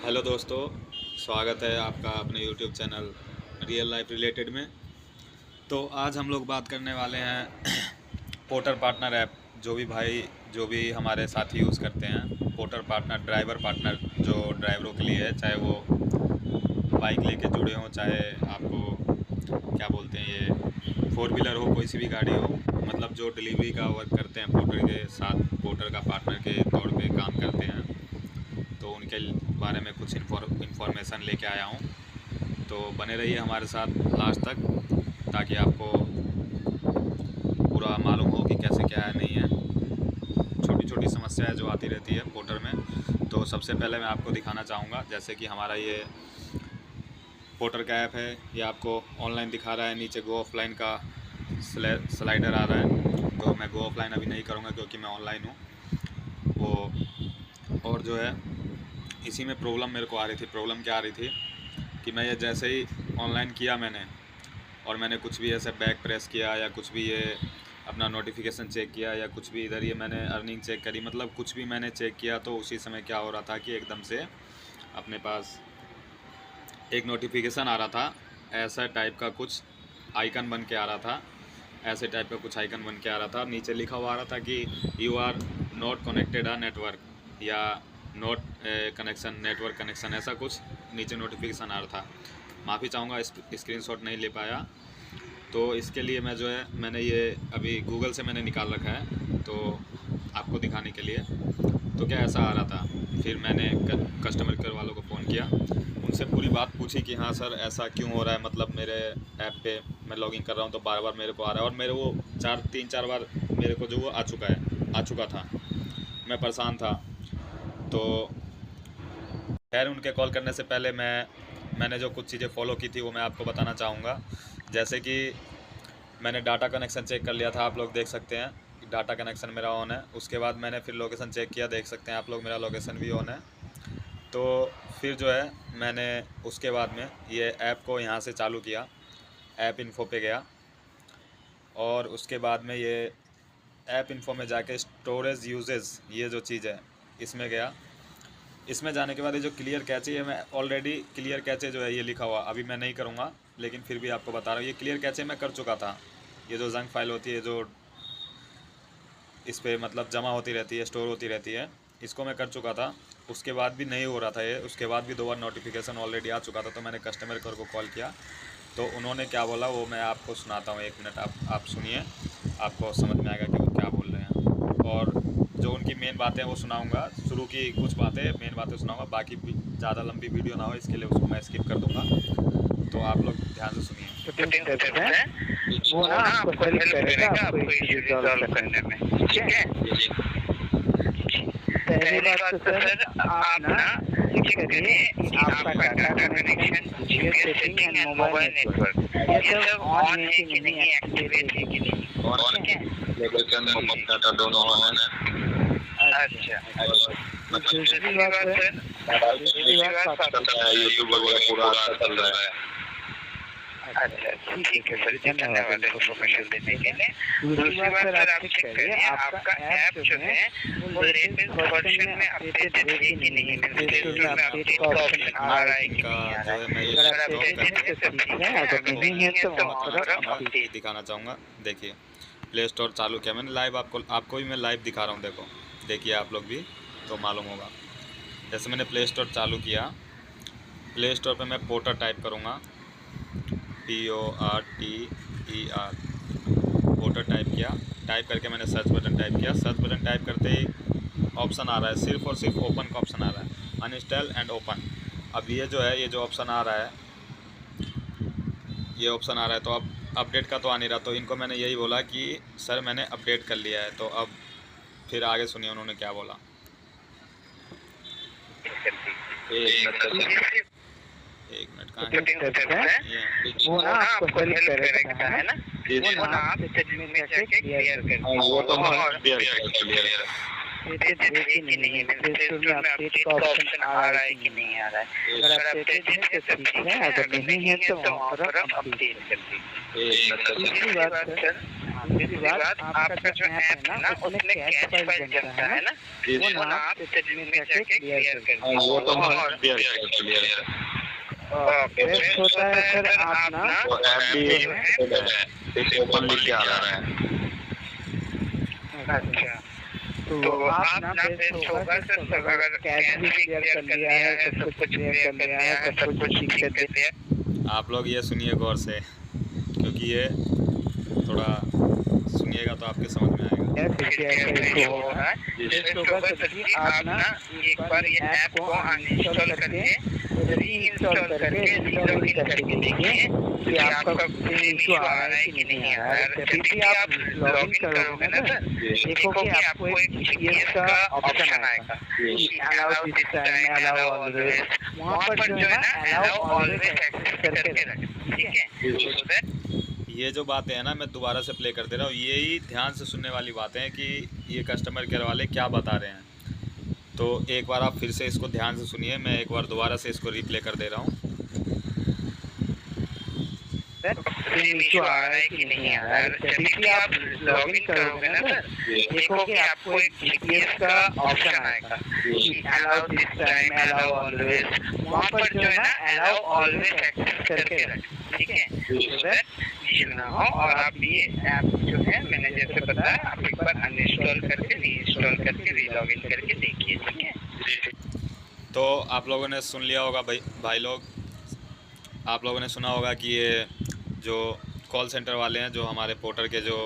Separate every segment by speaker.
Speaker 1: Hello दोस्तों, स्वागत है आपका अपने YouTube channel real life related में। तो आज हम लोग बात करने वाले हैं पोर्टर पार्टनर ऐप। जो भी हमारे साथी यूज़ करते हैं पोर्टर पार्टनर, ड्राइवर पार्टनर, जो ड्राइवरों के लिए है, चाहे वो बाइक लेके जुड़े हों, चाहे आपको क्या बोलते हैं ये फोर व्हीलर हो, कोई सी भी गाड़ी हो, मतलब जो डिलीवरी का वर्क करते हैं पोर्टर के साथ, पोर्टर का पार्टनर के तौर पे काम करते हैं, तो उनके बारे में कुछ इन्फॉर्मेशन लेके आया हूँ। तो बने रहिए हमारे साथ लास्ट तक, ताकि आपको पूरा मालूम हो कि कैसे क्या है, नहीं है। छोटी छोटी समस्याएं जो आती रहती है पोर्टर में। तो सबसे पहले मैं आपको दिखाना चाहूँगा, जैसे कि हमारा ये पोर्टर का ऐप है, ये आपको ऑनलाइन दिखा रहा है। नीचे गो ऑफलाइन का स्लाइडर आ रहा है, तो मैं गो ऑफलाइन अभी नहीं करूँगा क्योंकि मैं ऑनलाइन हूँ वो। और जो है इसी में प्रॉब्लम मेरे को आ रही थी। प्रॉब्लम क्या आ रही थी कि मैं ये जैसे ही ऑनलाइन किया और मैंने कुछ भी ऐसे बैक प्रेस किया या कुछ भी ये अपना नोटिफिकेशन चेक किया या कुछ भी इधर ये मैंने अर्निंग चेक करी, मतलब कुछ भी मैंने चेक किया, तो उसी समय क्या हो रहा था कि एकदम से अपने पास एक नोटिफिकेशन आ रहा था, ऐसा टाइप का कुछ आइकन बन के आ रहा था। ऐसे टाइप का कुछ आइकन बन के आ रहा था। नीचे लिखा हुआ आ रहा था कि you are not connected a network, या नोट कनेक्शन, नेटवर्क कनेक्शन, ऐसा कुछ नीचे नोटिफिकेशन आ रहा था। माफ़ी चाहूँगा, स्क्रीनशॉट नहीं ले पाया। तो इसके लिए मैं जो है मैंने ये अभी गूगल से मैंने निकाल रखा है, तो आपको दिखाने के लिए। तो क्या ऐसा आ रहा था, फिर मैंने कस्टमर केयर वालों को फ़ोन किया, उनसे पूरी बात पूछी कि हाँ सर ऐसा क्यों हो रहा है, मतलब मेरे ऐप पे मैं लॉगिन कर रहा हूँ तो बार बार मेरे को आ रहा है, और मेरे वो तीन चार बार मेरे को जो वो आ चुका था। मैं परेशान था। तो खैर उनके कॉल करने से पहले मैंने जो कुछ चीज़ें फॉलो की थी वो मैं आपको बताना चाहूँगा। जैसे कि मैंने डाटा कनेक्शन चेक कर लिया था, आप लोग देख सकते हैं कि डाटा कनेक्शन मेरा ऑन है। उसके बाद मैंने फिर लोकेशन चेक किया, देख सकते हैं आप लोग मेरा लोकेशन भी ऑन है। तो फिर जो है मैंने उसके बाद में ये ऐप को यहाँ से चालू किया, ऐप इन्फो पे गया, और उसके बाद में ये ऐप इन्फो में जाके स्टोरेज यूजेस, ये जो चीज़ है इसमें गया। इसमें जाने के बाद ये जो क्लियर कैचे है, मैं ऑलरेडी क्लियर कैचे जो है ये लिखा हुआ, अभी मैं नहीं करूँगा, लेकिन फिर भी आपको बता रहा हूँ, ये क्लियर कैचे मैं कर चुका था। ये जो जंक फाइल होती है, जो इस पर मतलब जमा होती रहती है, स्टोर होती रहती है, इसको मैं कर चुका था। उसके बाद भी नहीं हो रहा था ये, उसके बाद भी 2 बार नोटिफिकेशन ऑलरेडी आ चुका था। तो मैंने कस्टमर केयर को कॉल किया, तो उन्होंने क्या बोला वो मैं आपको सुनाता हूँ। 1 मिनट आप सुनिए, आपको समझ में आएगा कि वो क्या बोल रहे हैं। और जो उनकी मेन बातें वो सुनाऊंगा, शुरू की कुछ बातें, मेन बातें सुनाऊंगा, बाकी ज़्यादा लंबी वीडियो ना हो इसके लिए उसको मैं स्किप कर दूंगा। तो आप लोग ध्यान से सुनिए।
Speaker 2: वो ना आपको हेल्प करेगा आपको इश्यू रिजॉल्व करने में, ठीक है। पहली बात तो सर आप ना चेक करिए कि आपका data connection, GPS setting and mobile network ये सब ऑन है कि नहीं, एक्टिवेट है कि नहीं, ठीक है।
Speaker 3: लेकिन मोबाइल डाटा दोनों ऑन है।
Speaker 2: अच्छा, दूसरी बात
Speaker 3: यूट्यूब वगैरह पूरा अच्छा चल रहा है।
Speaker 2: अच्छा ठीक है सर, धन्यवाद इन्फॉर्मेशन देने के लिए। दूसरी बात सर आप चेक करिए आपका ऐप जो है वो लेटेस्ट वर्जन में अपडेटेड है कि नहीं, अपडेट का ऑप्शन आ रहा है कि नहीं आ रहा है। अगर अपडेटेड है तो ठीक है, अगर नहीं है तो अपडेट
Speaker 1: दिखाना चाहूँगा। देखिए प्ले स्टोर चालू किया मैंने लाइव, आपको भी मैं लाइव दिखा रहा हूँ। देखिए आप लोग भी तो मालूम होगा। जैसे मैंने प्ले स्टोर चालू किया, प्ले स्टोर पे मैं पोर्टर टाइप करूँगा, PORTER, पोर्टर टाइप किया। टाइप करके मैंने सर्च बटन टाइप किया। सर्च बटन टाइप करते ही ऑप्शन आ रहा है, सिर्फ और सिर्फ ओपन का ऑप्शन आ रहा है, अनइंस्टॉल एंड ओपन। अब ये जो है, ये जो ऑप्शन आ रहा है, ये ऑप्शन आ रहा है, तो अब अपडेट का तो आ नहीं रहा। तो इनको मैंने यही बोला कि सर मैंने अपडेट कर लिया है। तो अब फिर आगे सुनिए उन्होंने क्या बोला। एक मिनट
Speaker 2: वो ना आपको हेल्प करेगा, है ना। वो ना आप सेटिंग में जाके क्लियर कर दीजिए,
Speaker 3: वो तो
Speaker 2: क्लियर है कि नहीं, में अपडेट का ऑप्शन आ रहा है कि नहीं आ रहा है। अगर अपडेटेड है तो ठीक है, अगर नहीं है तो वहाँ पर अपडेट कर दीजिए। दूसरी बात सर दूसरी बात आपका जो ऐप है ना उसमें कैश फाइल जनता है ना, वो ना आप सेटिंग में जाके क्लियर कर दीजिए।
Speaker 3: वो तो हम क्लियर है।
Speaker 2: बेस्ट होता है सर आप ना
Speaker 3: वो ऐप भी इसे ओपन लिख के आ रहा है।
Speaker 2: अच्छा, तो आप ना बेस्ट होगा सर अगर कैश भी क्लियर कर लिया है, सब कुछ क्लियर कर लिया है, सब कुछ ठीक कर दिया है।
Speaker 1: आप लोग ये सुनिए गौर से, क्योंकि ये थोड़ा सुनिएगा तो आपके समझ में आएगा।
Speaker 2: आप ना एक बार ये ऐप को अनइंस्टॉल करके रीइंस्टॉल करके रीलॉगिन करके देखिए कि आपका इशू आ रहा है कि नहीं आ रहा है। जब भी आप लॉगिन करोगे ना सर, देखो कि आपको एक जीपीएस का ऑप्शन आएगा, allow this time, allow always, वहाँ पर जो है ना अलाउ ऑलवेज एक्सेस करके रखें, ठीक है।
Speaker 1: ये जो बातें हैं ना, मैं दोबारा से प्ले कर दे रहा हूँ, यही ध्यान से सुनने वाली बातें हैं कि ये कस्टमर केयर वाले क्या बता रहे हैं। तो एक बार आप फिर से इसको ध्यान से सुनिए, मैं एक बार दोबारा से इसको रिप्ले कर दे रहा हूँ।
Speaker 2: इशू आ रहा है कि नहीं आ रहा है। जब भी आप लॉगिन करोगे ना सर, देखो कि आपको एक जीपीएस का ऑप्शन आएगा, allow this time, allow always, वहाँ पर जो है ना अलाउ ऑलवेज एक्सेस करके रखें, ठीक है, so that इशू ना हो। और आप ये ऐप जो है मैंने जैसे बताया, आप एक बार अनइंस्टॉल करके रीइंस्टॉल करके रीलॉगिन करके देखिए, ठीक है।
Speaker 1: तो आप लोगों ने सुन लिया होगा भाई लोग, आप लोगों ने सुना होगा कि ये जो कॉल सेंटर वाले हैं, जो हमारे पोर्टर के जो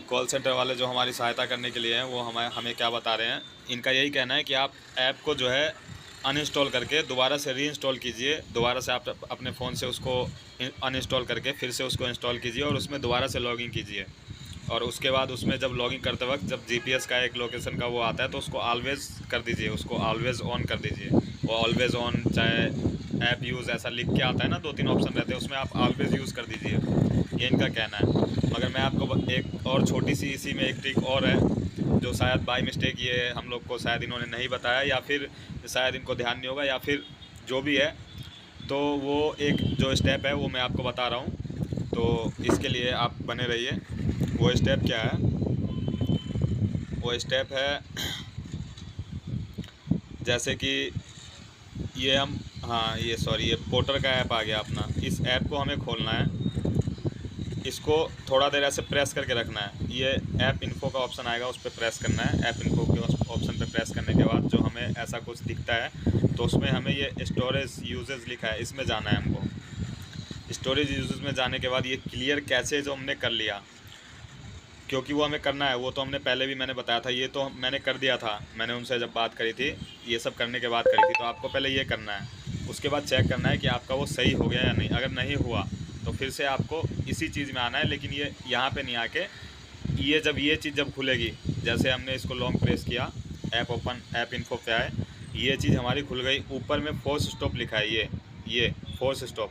Speaker 1: कॉल सेंटर वाले जो हमारी सहायता करने के लिए हैं, वो हमें क्या बता रहे हैं। इनका यही कहना है कि आप ऐप को जो है अनइंस्टॉल करके दोबारा से रीइंस्टॉल कीजिए, दोबारा से आप अपने फ़ोन से उसको अनइंस्टॉल करके फिर से उसको इंस्टॉल कीजिए और उसमें दोबारा से लॉगिन कीजिए। और उसके बाद उसमें जब लॉगिन करते वक्त जब जीपीएस का एक लोकेशन का वो आता है तो उसको ऑलवेज़ कर दीजिए, उसको ऑलवेज़ ऑन कर दीजिए। वो ऑलवेज़ ऑन, चाहे ऐप यूज़ ऐसा लिख के आता है ना, 2-3 ऑप्शन रहते हैं, उसमें आप ऑलवेज़ यूज़ कर दीजिए, ये इनका कहना है। मगर मैं आपको एक और छोटी सी इसी में एक ट्रिक और है, जो शायद बाय मिस्टेक ये हम लोग को शायद इन्होंने नहीं बताया, या फिर शायद इनको ध्यान नहीं होगा, या फिर जो भी है, तो वो एक जो स्टेप है वो मैं आपको बता रहा हूँ, तो इसके लिए आप बने रहिए। वो स्टेप क्या है? वो स्टेप है जैसे कि ये हम ये पोर्टर का ऐप आ गया अपना। इस ऐप को हमें खोलना है, इसको थोड़ा देर ऐसे प्रेस करके रखना है। ये ऐप इन्फो का ऑप्शन आएगा, उस पर प्रेस करना है। ऐप इन्फो के ऑप्शन पर प्रेस करने के बाद जो हमें ऐसा कुछ दिखता है, तो उसमें हमें ये स्टोरेज यूजेज लिखा है, इसमें जाना है हमको। स्टोरेज यूजेज में जाने के बाद ये क्लियर कैशे जो हमने कर लिया, क्योंकि वो हमें करना है, वो तो हमने पहले भी मैंने बताया था, ये तो मैंने कर दिया था, मैंने उनसे जब बात करी थी, ये सब करने के बाद करी थी। तो आपको पहले ये करना है, उसके बाद चेक करना है कि आपका वो सही हो गया या नहीं। अगर नहीं हुआ तो फिर से आपको इसी चीज़ में आना है, लेकिन ये यहाँ पे नहीं आके, ये चीज़ जब खुलेगी, जैसे हमने इसको लॉन्ग प्रेस किया, ऐप ओपन, ऐप इन्फो पे आए, ये चीज़ हमारी खुल गई। ऊपर में फोर्स स्टॉप लिखा है, ये फोर्स स्टॉप,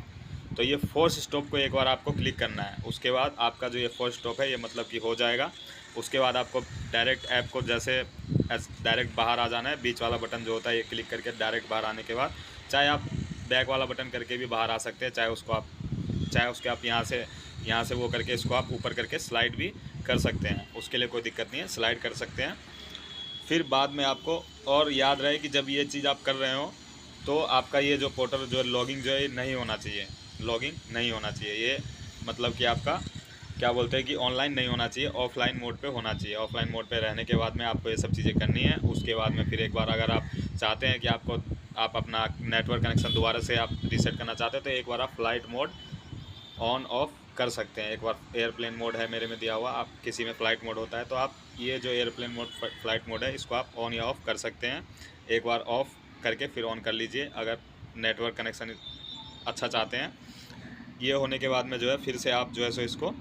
Speaker 1: तो ये फोर्स स्टॉप को एक बार आपको क्लिक करना है। उसके बाद आपका जो ये फोर्स स्टॉप है, ये मतलब कि हो जाएगा। उसके बाद आपको डायरेक्ट ऐप को जैसे डायरेक्ट बाहर आ जाना है। बीच वाला बटन जो होता है, ये क्लिक करके डायरेक्ट बाहर आने के बाद, चाहे आप बैक वाला बटन करके भी बाहर आ सकते हैं, चाहे उसके आप यहाँ से वो करके इसको आप ऊपर करके स्लाइड भी कर सकते हैं, उसके लिए कोई दिक्कत नहीं है, स्लाइड कर सकते हैं। फिर बाद में आपको और याद रहे कि जब ये चीज़ आप कर रहे हो तो आपका ये जो पोर्टल जो लॉगिंग जो है नहीं होना चाहिए, लॉगिंग नहीं होना चाहिए। ये मतलब कि आपका क्या बोलते हैं कि ऑनलाइन नहीं होना चाहिए, ऑफलाइन मोड पे होना चाहिए। ऑफलाइन मोड पे रहने के बाद में आपको ये सब चीज़ें करनी है। उसके बाद में फिर एक बार अगर आप चाहते हैं कि आप अपना नेटवर्क कनेक्शन दोबारा से आप रीसेट करना चाहते हैं, तो एक बार आप फ्लाइट मोड ऑन ऑफ कर सकते हैं। एक बार एयरप्लेन मोड है मेरे में दिया हुआ, आप किसी में फ़्लाइट मोड होता है, तो आप ये जो एयरप्लेन मोड फ्लाइट मोड है, इसको आप ऑन या ऑफ़ कर सकते हैं। एक बार ऑफ़ करके फिर ऑन कर लीजिए अगर नेटवर्क कनेक्शन अच्छा चाहते हैं। ये होने के बाद में जो है फिर से आप जो है सो इसको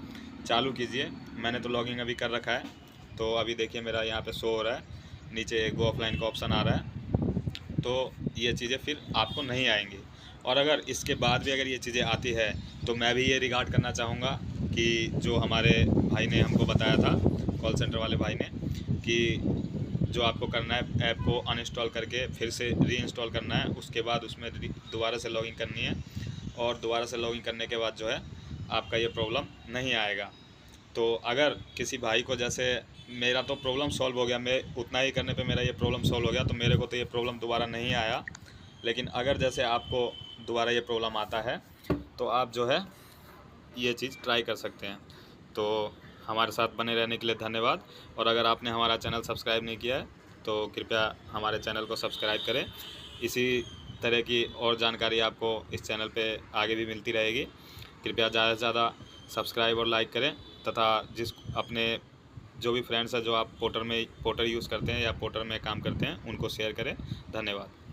Speaker 1: चालू कीजिए। मैंने तो लॉगिंग अभी कर रखा है, तो अभी देखिए मेरा यहाँ पे शो हो रहा है, नीचे एक गो ऑफलाइन का ऑप्शन आ रहा है, तो ये चीज़ें फिर आपको नहीं आएंगी। और अगर इसके बाद भी अगर ये चीज़ें आती है, तो मैं भी ये रिगार्ड करना चाहूँगा कि जो हमारे भाई ने हमको बताया था, कॉल सेंटर वाले भाई ने, कि जो आपको करना है ऐप को अनइंस्टॉल करके फिर से रीइंस्टॉल करना है। उसके बाद उसमें दोबारा से लॉगिन करनी है, और दोबारा से लॉगिन करने के बाद जो है आपका ये प्रॉब्लम नहीं आएगा। तो अगर किसी भाई को, जैसे मेरा तो प्रॉब्लम सॉल्व हो गया, मैं उतना ही करने पे मेरा ये प्रॉब्लम सॉल्व हो गया, तो मेरे को तो ये प्रॉब्लम दोबारा नहीं आया। लेकिन अगर जैसे आपको दोबारा ये प्रॉब्लम आता है तो आप जो है ये चीज़ ट्राई कर सकते हैं। तो हमारे साथ बने रहने के लिए धन्यवाद। और अगर आपने हमारा चैनल सब्सक्राइब नहीं किया है तो कृपया हमारे चैनल को सब्सक्राइब करें। इसी तरह की और जानकारी आपको इस चैनल पे आगे भी मिलती रहेगी। कृपया ज़्यादा से ज़्यादा सब्सक्राइब और लाइक करें, तथा जिस अपने जो भी फ्रेंड्स हैं जो आप पोर्टर यूज़ करते हैं या पोर्टर में काम करते हैं, उनको शेयर करें। धन्यवाद।